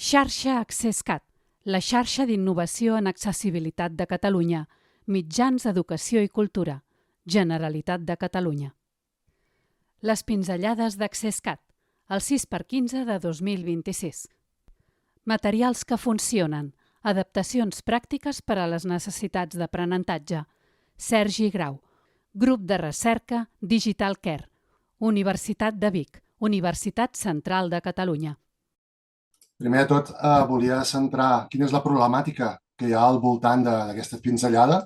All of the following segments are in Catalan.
Xarxa AccessCat, la xarxa d'innovació en accessibilitat de Catalunya, mitjans d'educació i cultura, Generalitat de Catalunya. Les pinzellades d'AccessCat, el 6x15 de 2026. Materials que funcionen, adaptacions pràctiques per a les necessitats d'aprenentatge. Sergi Grau, Grup de Recerca Digital Care, Universitat de Vic, Universitat Central de Catalunya. Primer de tot, volia centrar quina és la problemàtica que hi ha al voltant d'aquesta pinzellada,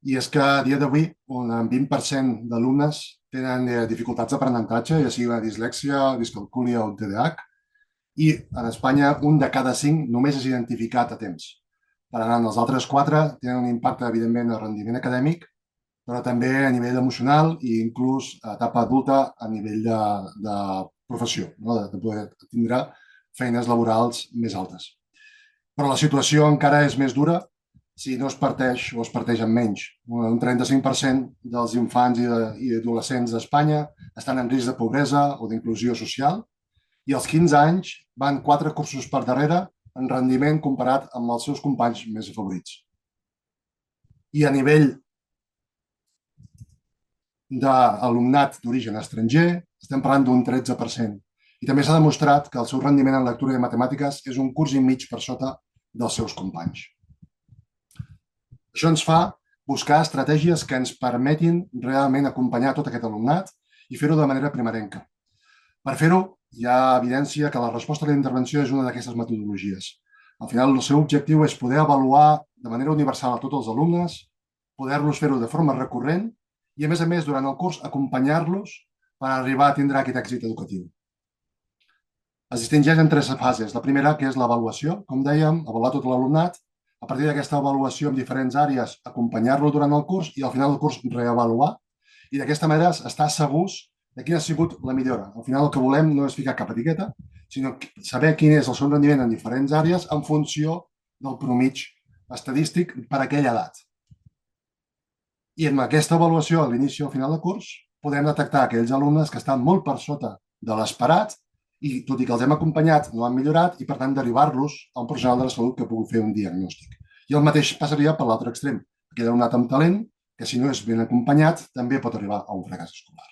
i és que a dia d'avui un 20% d'alumnes tenen dificultats d'aprenentatge, ja sigui la dislèxia, discalcúlia o TDAH, i en Espanya un de cada 5 només és identificat a temps. Per tant, els altres 4 tenen un impacte, evidentment, al rendiment acadèmic, però també a nivell emocional i inclús a etapa adulta a nivell de professió, no? de poder tindre feines laborals més altes. Però la situació encara és més dura si no es parteix o es parteix amb menys. Un 35% dels infants i adolescents d'Espanya estan en risc de pobresa o d'inclusió social i als 15 anys van 4 cursos per darrere en rendiment comparat amb els seus companys més afavorits. I a nivell d'alumnat d'origen estranger estem parlant d'un 13%. I també s'ha demostrat que el seu rendiment en lectura i matemàtiques és un curs i mig per sota dels seus companys. Això ens fa buscar estratègies que ens permetin realment acompanyar tot aquest alumnat i fer-ho de manera primerenca. Per fer-ho, hi ha evidència que la resposta a la intervenció és una d'aquestes metodologies. Al final, el seu objectiu és poder avaluar de manera universal a tots els alumnes, poder-los fer-ho de forma recurrent i, a més, durant el curs, acompanyar-los per arribar a tindre aquest èxit educatiu. Es distingeix en 3 fases. La primera, que és l'avaluació, com dèiem, avaluar tot l'alumnat. A partir d'aquesta avaluació en diferents àrees, acompanyar-lo durant el curs i al final del curs reavaluar. I d'aquesta manera estar segurs de quina ha sigut la millora. Al final el que volem no és ficar cap etiqueta, sinó saber quin és el seu rendiment en diferents àrees en funció del promig estadístic per a aquella edat. I amb aquesta avaluació a l'inici o al final del curs podem detectar aquells alumnes que estan molt per sota de l'esperat i, tot i que els hem acompanyat, no han millorat i, per tant, derivar-los a un professional de la salut que pugui fer un diagnòstic. I el mateix passaria per l'altre extrem. Aquell alumnat amb talent, que si no és ben acompanyat, també pot arribar a un fracàs escolar.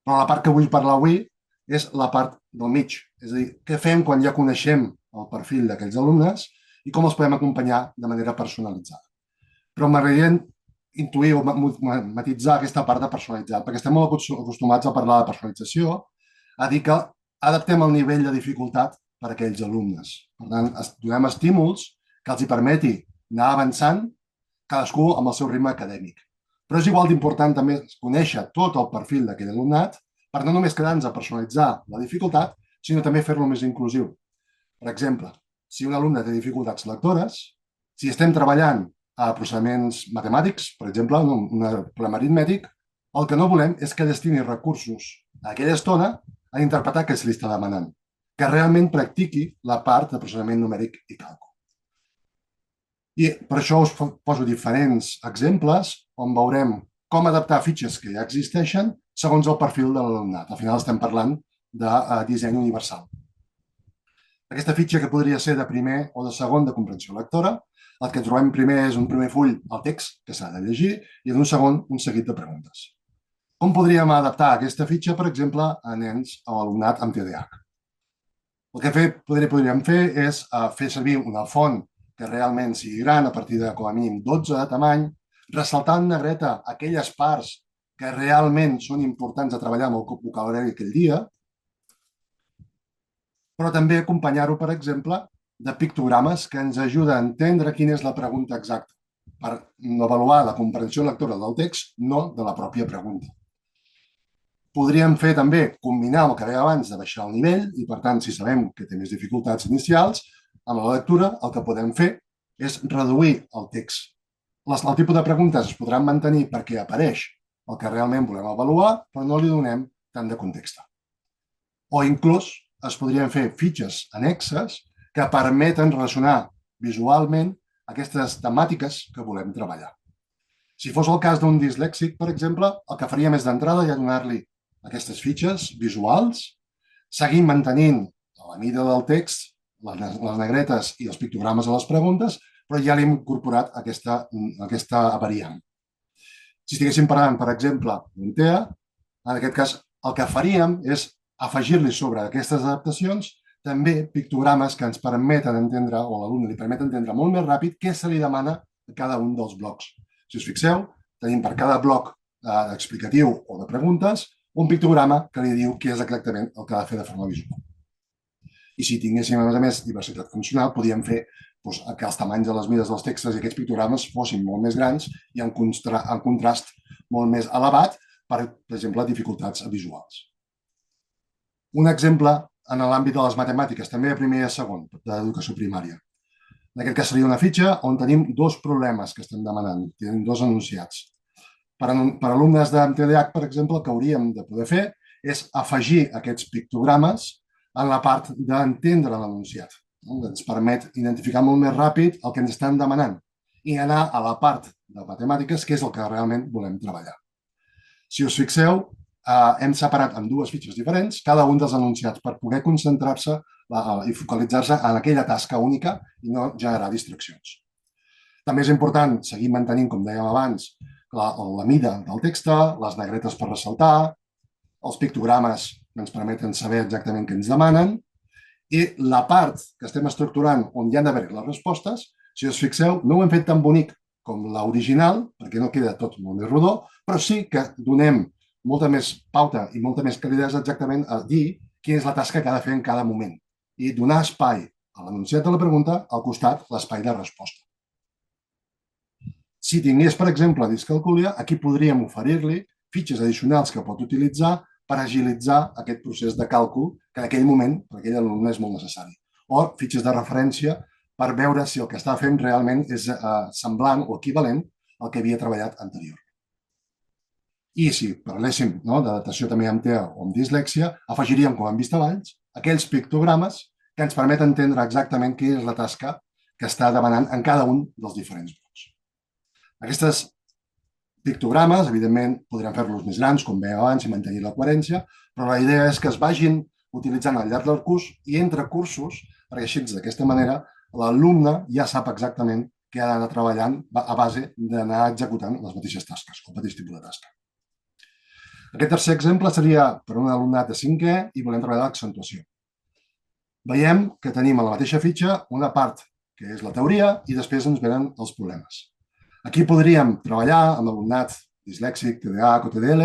Però la part que vull parlar avui és la part del mig. És a dir, què fem quan ja coneixem el perfil d'aquells alumnes i com els podem acompanyar de manera personalitzada. Però m'agradaria intuir o matitzar aquesta part de personalitzat, perquè estem molt acostumats a parlar de personalització, a dir que adaptem el nivell de dificultat per a aquells alumnes. Per tant, donem estímuls que els hi permeti anar avançant, cadascú amb el seu ritme acadèmic. Però és igual d'important també conèixer tot el perfil d'aquell alumnat per no només quedar-nos a personalitzar la dificultat, sinó també fer-lo més inclusiu. Per exemple, si un alumne té dificultats lectores, si estem treballant a procediments matemàtics, per exemple, un problema aritmètic, el que no volem és que destini recursos a aquella estona a interpretar què se li està demanant, que realment practiqui la part de processament numèric i càlcul. I per això us poso diferents exemples on veurem com adaptar fitxes que ja existeixen segons el perfil de l'alumnat. Al final estem parlant de disseny universal. Aquesta fitxa que podria ser de primer o de segon de comprensió lectora, el que trobem primer és un primer full al text que s'ha de llegir i en un segon un seguit de preguntes. Com podríem adaptar aquesta fitxa, per exemple, a nens o alumnat amb TDAH? El que podríem fer és fer servir una font que realment sigui gran, a partir de com a mínim 12 de tamany, ressaltar en negreta aquelles parts que realment són importants a treballar amb el vocabulari aquell dia, però també acompanyar-ho, per exemple, de pictogrames que ens ajuden a entendre quina és la pregunta exacta, per avaluar la comprensió lectora del text, no de la pròpia pregunta. Podríem fer també, combinar amb el que deia abans de baixar el nivell i, per tant, si sabem que té més dificultats inicials, amb la lectura el que podem fer és reduir el text. El tipus de preguntes es podran mantenir perquè apareix el que realment volem avaluar, però no li donem tant de context. O inclús es podrien fer fitxes annexes que permeten relacionar visualment aquestes temàtiques que volem treballar. Si fos el cas d'un dislèxic, per exemple, el que faríem és d'entrada ja donar-li aquestes fitxes visuals, seguir mantenint a la mida del text les negretes i els pictogrames a les preguntes, però ja li hem incorporat aquesta variant. Si estiguéssim parlant, per exemple, d'un TEA, en aquest cas el que faríem és afegir-li sobre aquestes adaptacions també pictogrames que ens permeten entendre, o a l'alumne li permet entendre molt més ràpid què se li demana a cada un dels blocs. Si us fixeu, tenim per cada bloc explicatiu o de preguntes un pictograma que li diu què és exactament el que ha de fer de forma visual. I si tinguéssim, a més, diversitat funcional, podríem fer que els tamanys de les mides dels textos i aquests pictogrames fossin molt més grans i en contrast molt més elevat per exemple, dificultats visuals. Un exemple en l'àmbit de les matemàtiques, també a primer i a segon, d'educació primària. En aquest cas seria una fitxa on tenim dos problemes que estem demanant, tenim dos enunciats. Per alumnes de TDAH, per exemple, el que hauríem de poder fer és afegir aquests pictogrames en la part d'entendre l'enunciat. Ens permet identificar molt més ràpid el que ens estan demanant i anar a la part de matemàtiques, que és el que realment volem treballar. Si us fixeu, hem separat en dues fitxes diferents cada un dels enunciats per poder concentrar-se i focalitzar-se en aquella tasca única i no generar distraccions. També és important seguir mantenint, com dèiem abans, la mida del text, les negretes per ressaltar, els pictogrames que ens permeten saber exactament què ens demanen i la part que estem estructurant on hi ha d'haver les respostes, si us fixeu, no ho hem fet tan bonic com l'original, perquè no queda tot molt més rodó, però sí que donem molta més pauta i molta més calidesa exactament a dir quina és la tasca que ha de fer en cada moment i donar espai a l'enunciat de la pregunta, al costat l'espai de resposta. Si tingués, per exemple, discalcúlia, aquí podríem oferir-li fitxes addicionals que pot utilitzar per agilitzar aquest procés de càlcul que en aquell moment, per aquell alumne, és molt necessari. O fitxes de referència per veure si el que està fent realment és semblant o equivalent al que havia treballat anterior. I si parléssim d'adaptació també amb TEA o amb dislèxia, afegiríem, com hem vist abans, aquells pictogrames que ens permeten entendre exactament quina és la tasca que està demanant en cada un dels diferents blocs. Aquests pictogrames, evidentment, podrem fer-los més grans, com veiem abans, i mantenir la coherència, però la idea és que es vagin utilitzant al llarg del curs i entre cursos, perquè així, d'aquesta manera, l'alumne ja sap exactament què ha d'anar treballant a base d'anar executant les mateixes tasques, o el mateix tipus de tasca. Aquest tercer exemple seria per un alumnat de 5è i volem treballar l'accentuació. Veiem que tenim a la mateixa fitxa una part que és la teoria i després ens venen els problemes. Aquí podríem treballar amb alumnat dislèxic, TDAH o TDL,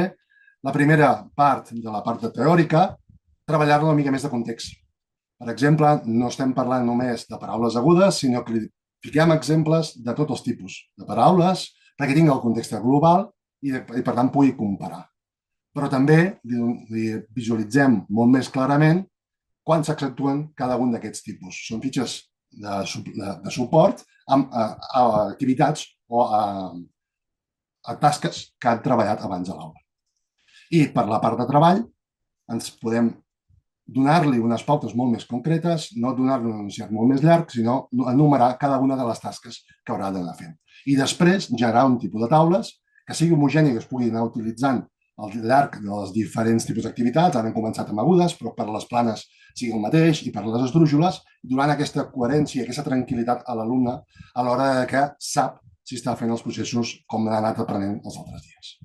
la primera part de la part teòrica, treballar-la una mica més de context. Per exemple, no estem parlant només de paraules agudes, sinó que li fiquem exemples de tots els tipus de paraules perquè tingui el context global i per tant pugui comparar. Però també li visualitzem molt més clarament quan s'accentuen cada un d'aquests tipus. Són fitxes de suport amb activitats o a tasques que han treballat abans a l'aula. I per la part de treball ens podem donar-li unes pautes molt més concretes, no donar-li un enunciat molt més llarg, sinó enumerar cada una de les tasques que haurà d'anar fent. I després generar un tipus de taules que sigui homogènia i que es pugui anar utilitzant al llarg dels diferents tipus d'activitats. Ara hem començat amb agudes, però per les planes sigui el mateix i per les esdrújoles, donant aquesta coherència i aquesta tranquil·litat a l'alumne a l'hora que sap si està fent els processos com l'ha anat aprenent els altres dies.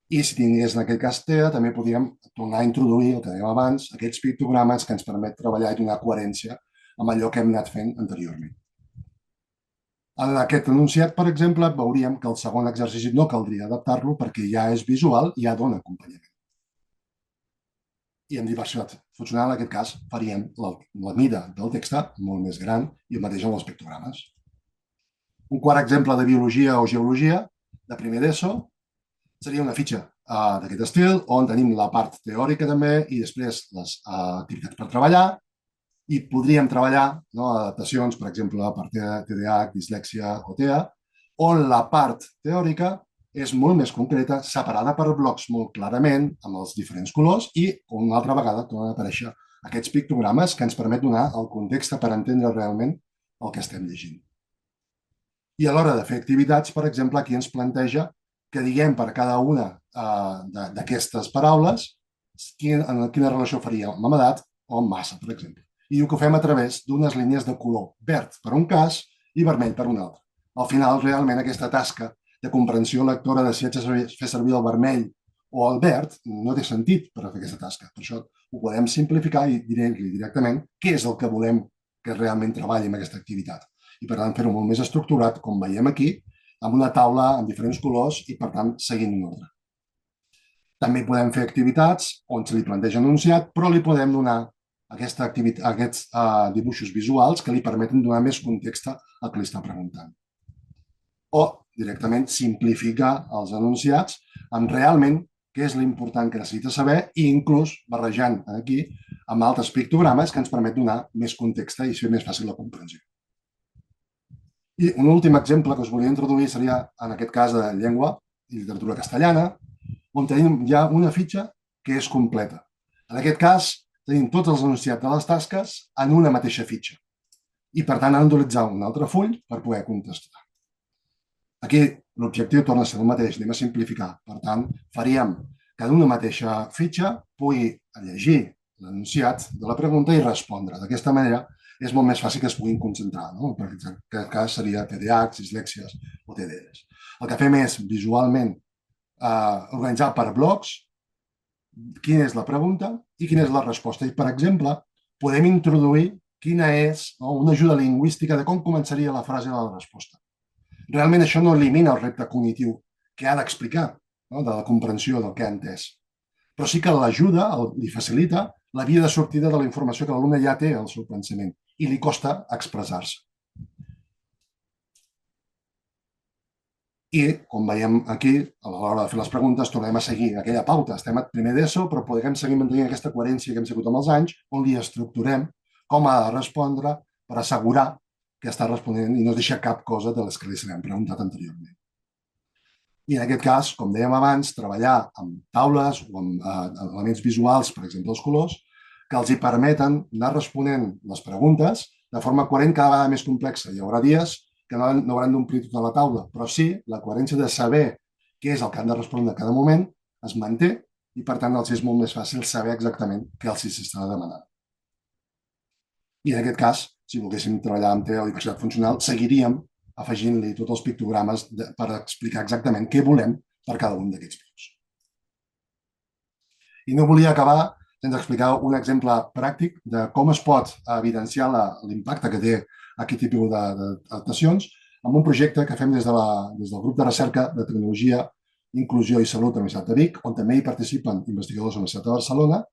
I si tingués en aquest cas TEA, també podríem tornar a introduir, el que dèiem abans, aquests pictogrames que ens permet treballar i donar coherència amb allò que hem anat fent anteriorment. En aquest enunciat, per exemple, veuríem que el segon exercici no caldria adaptar-lo perquè ja és visual i ja dona acompanyament. I en diversitat funcional, en aquest cas, faríem la mida del text molt més gran i el mateix amb els pictogrames. Un quart exemple de biologia o geologia, de primer d'ESO, seria una fitxa d'aquest estil, on tenim la part teòrica també i després les activitats per treballar i podríem treballar adaptacions, per exemple, per TDAH, dislèxia o TEA, on la part teòrica és molt més concreta, separada per blocs molt clarament, amb els diferents colors i una altra vegada tornen a aparèixer aquests pictogrames que ens permet donar el context per entendre realment el que estem llegint. I a l'hora de fer activitats, per exemple, aquí ens planteja que diguem per cada una d'aquestes paraules quina relació faria amb edat o amb massa, per exemple. i diu que ho fem a través d'unes línies de color verd per un cas i vermell per un altre. Al final, realment, aquesta tasca de comprensió lectora de si haig de fer servir el vermell o el verd no té sentit per fer aquesta tasca. Per això ho podem simplificar i dir-li directament què és el que volem que realment treballi en aquesta activitat. I, per tant, fer-ho molt més estructurat, com veiem aquí, amb una taula amb diferents colors i, per tant, seguint un ordre. També podem fer activitats on se li planteja un enunciat, però li podem donar aquests dibuixos visuals que li permeten donar més context al que li està preguntant. O directament simplificar els enunciats amb realment què és l'important que necessita saber i inclús barrejant aquí amb altres pictogrames que ens permet donar més context i fer més fàcil la comprensió. I un últim exemple que us volia introduir seria, en aquest cas, de llengua i literatura castellana, on tenim ja una fitxa que és completa. En aquest cas, tenim tots els enunciats de les tasques en una mateixa fitxa. I, per tant, han d'utilitzar un altre full per poder contestar. Aquí l'objectiu torna a ser el mateix, anem a simplificar. Per tant, faríem que en una mateixa fitxa pugui llegir l'enunciat de la pregunta i respondre. D'aquesta manera és molt més fàcil que es puguin concentrar, no? Per aquest cas seria TDAH, dislèxies o TDEs. El que fem és visualment organitzar per blocs quina és la pregunta i quina és la resposta. I, per exemple, podem introduir quina és una ajuda lingüística de com començaria la frase de la resposta. Realment això no elimina el repte cognitiu que ha d'explicar, de la comprensió del que ha entès. Però sí que l'ajuda, li facilita la via de sortida de la informació que l'alumne ja té al seu pensament i li costa expressar-se. I, com veiem aquí, a l'hora de fer les preguntes, tornem a seguir aquella pauta. Estem a primer d'ESO, però podem seguir mantenint aquesta coherència que hem sigut amb els anys, on li estructurem com ha de respondre per assegurar que està responent i no es deixa cap cosa de les que li s'han preguntat anteriorment. I en aquest cas, com dèiem abans, treballar amb taules o amb elements visuals, per exemple els colors, que els hi permeten anar responent les preguntes de forma coherent cada vegada més complexa. Hi haurà dies que no hauran d'omplir tota la taula, però sí la coherència de saber què és el que han de respondre en cada moment es manté i, per tant, els és molt més fàcil saber exactament què els s'està demanant. I en aquest cas, si volguéssim treballar amb la diversitat funcional, seguiríem afegint-li tots els pictogrames per explicar exactament què volem per cada un d'aquests blocs. I no volia acabar sense explicar un exemple pràctic de com es pot evidenciar l'impacte que té aquest tipus d'adaptacions amb un projecte que fem des del grup de recerca de tecnologia, inclusió i salut de la Universitat de Vic, on també hi participen investigadors de la Universitat de Barcelona,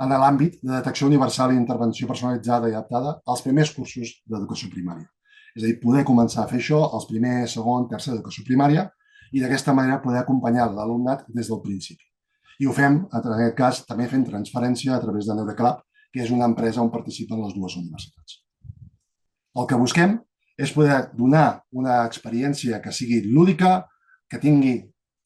en l'àmbit de detecció universal i intervenció personalitzada i adaptada als primers cursos d'educació primària. És a dir, poder començar a fer això als primer, segon, tercer d'educació primària i d'aquesta manera poder acompanyar l'alumnat des del principi. I ho fem, en aquest cas, també fent transferència a través de Neuroclub, que és una empresa on participen les dues universitats. El que busquem és poder donar una experiència que sigui lúdica, que tingui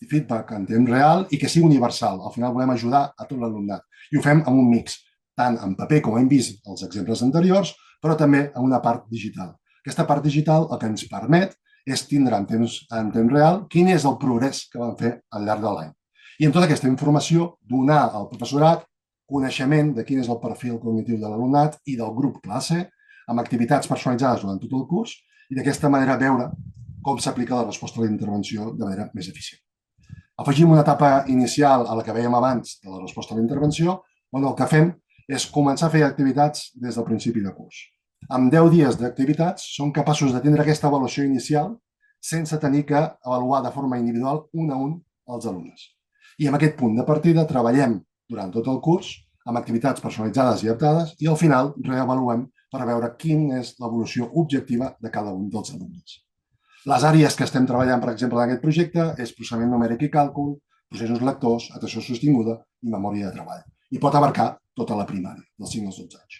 feedback en temps real i que sigui universal. Al final volem ajudar a tot l'alumnat. I ho fem amb un mix, tant en paper, com hem vist els exemples anteriors, però també en una part digital. Aquesta part digital el que ens permet és tindre en temps real quin és el progrés que vam fer al llarg de l'any. I amb tota aquesta informació donar al professorat coneixement de quin és el perfil cognitiu de l'alumnat i del grup classe, amb activitats personalitzades durant tot el curs i d'aquesta manera veure com s'aplica la resposta a la intervenció de manera més eficient. Afegim una etapa inicial a la que vèiem abans de la resposta a la intervenció, on el que fem és començar a fer activitats des del principi de curs. Amb 10 dies d'activitats som capaços de tindre aquesta avaluació inicial sense tenir que avaluar de forma individual un a un els alumnes. I amb aquest punt de partida treballem durant tot el curs amb activitats personalitzades i adaptades i al final reavaluem per veure quina és l'evolució objectiva de cada un dels alumnes. Les àrees que estem treballant, per exemple, en aquest projecte és processament numèric i càlcul, processos lectors, atenció sostinguda i memòria de treball. I pot abarcar tota la primària, dels 5 als 12 anys.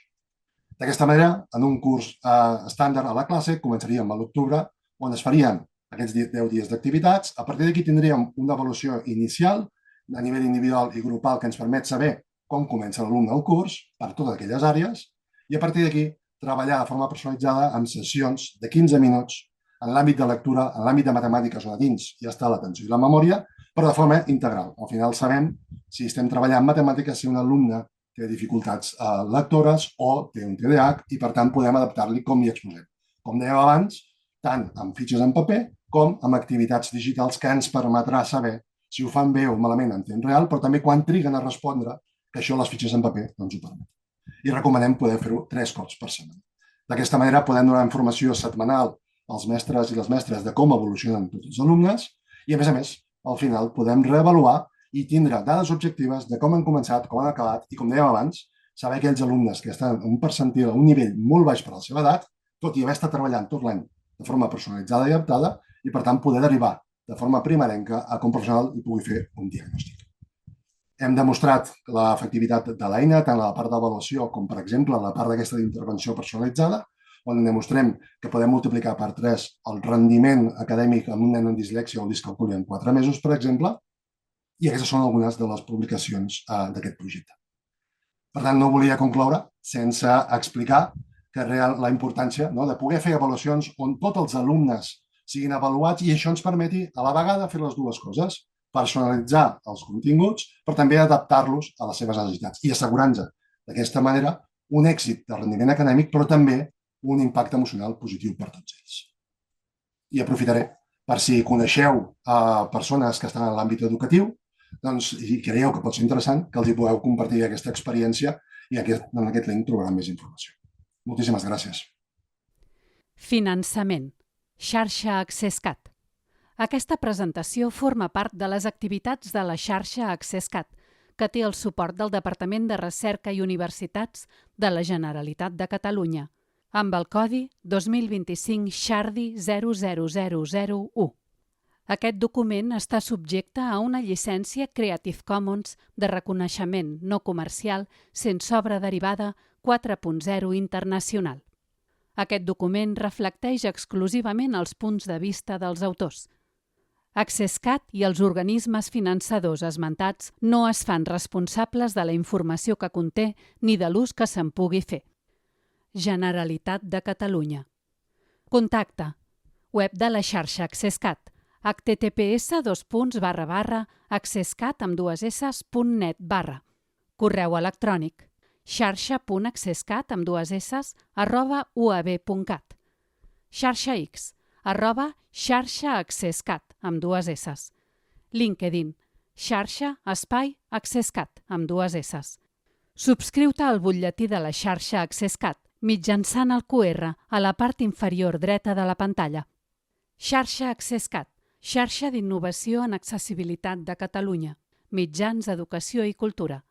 D'aquesta manera, en un curs estàndard a la classe, començaríem a l'octubre, on es farien aquests 10 dies d'activitats. A partir d'aquí tindríem una avaluació inicial a nivell individual i grupal que ens permet saber com comença l'alumne el curs per totes aquelles àrees i a partir d'aquí treballar de forma personalitzada amb sessions de 15 minuts en l'àmbit de lectura, en l'àmbit de matemàtiques o de dins ja està l'atenció i la memòria, però de forma integral. Al final sabem si estem treballant en matemàtiques si un alumne té dificultats lectores o té un TDAH i, per tant, podem adaptar-li com li exposem. Com dèiem abans, tant amb fitxes en paper com amb activitats digitals que ens permetrà saber si ho fan bé o malament en temps real, però també quan triguen a respondre, que això les fitxes en paper no ens ho permet. I recomanem poder fer-ho 3 cops per setmana. D'aquesta manera podem donar informació setmanal als mestres i les mestres de com evolucionen tots els alumnes i, a més, al final podem reavaluar i tindre dades objectives de com han començat, com han acabat i, com dèiem abans, saber aquells alumnes que estan en un percentil, a un nivell molt baix per a la seva edat, tot i haver estat treballant tot l'any de forma personalitzada i adaptada i, per tant, poder derivar de forma primerenca a que un professional hi pugui fer un diagnòstic. Hem demostrat l'efectivitat de l'eina, tant a la part d'avaluació com, per exemple, a la part d'aquesta d'intervenció personalitzada, on demostrem que podem multiplicar per 3 el rendiment acadèmic amb un nen amb dislèxia o discalculi en 4 mesos, per exemple, i aquestes són algunes de les publicacions d'aquest projecte. Per tant, no volia concloure sense explicar que la importància de poder fer avaluacions on tots els alumnes siguin avaluats i això ens permeti a la vegada fer les dues coses, personalitzar els continguts, però també adaptar-los a les seves necessitats i assegurant-nos d'aquesta manera un èxit de rendiment acadèmic, però també un impacte emocional positiu per tots ells. I aprofitaré per si coneixeu persones que estan en l'àmbit educatiu i creieu que pot ser interessant, que els hi podeu compartir aquesta experiència i en aquest link trobaran més informació. Moltíssimes gràcies. Finançament. Xarxa AccessCat. Aquesta presentació forma part de les activitats de la xarxa AccessCat, que té el suport del Departament de Recerca i Universitats de la Generalitat de Catalunya, amb el codi 2025 XARDI 00001. Aquest document està subjecte a una llicència Creative Commons de reconeixement no comercial sense obra derivada 4.0 internacional. Aquest document reflecteix exclusivament els punts de vista dels autors. AccessCat i els organismes finançadors esmentats no es fan responsables de la informació que conté ni de l'ús que se'n pugui fer. Generalitat de Catalunya. Contacte. Web de la xarxa AccessCat. https://accesscat.net. Correu electrònic xarxa.accesscat@uab.cat. Xarxa X @xarxaaccesscat. LinkedIn xarxa_AccessCat. Subscriu-te al butlletí de la xarxa AccessCat mitjançant el QR a la part inferior dreta de la pantalla. Xarxa AccessCat, xarxa d'innovació en accessibilitat de Catalunya, mitjans, educació i cultura.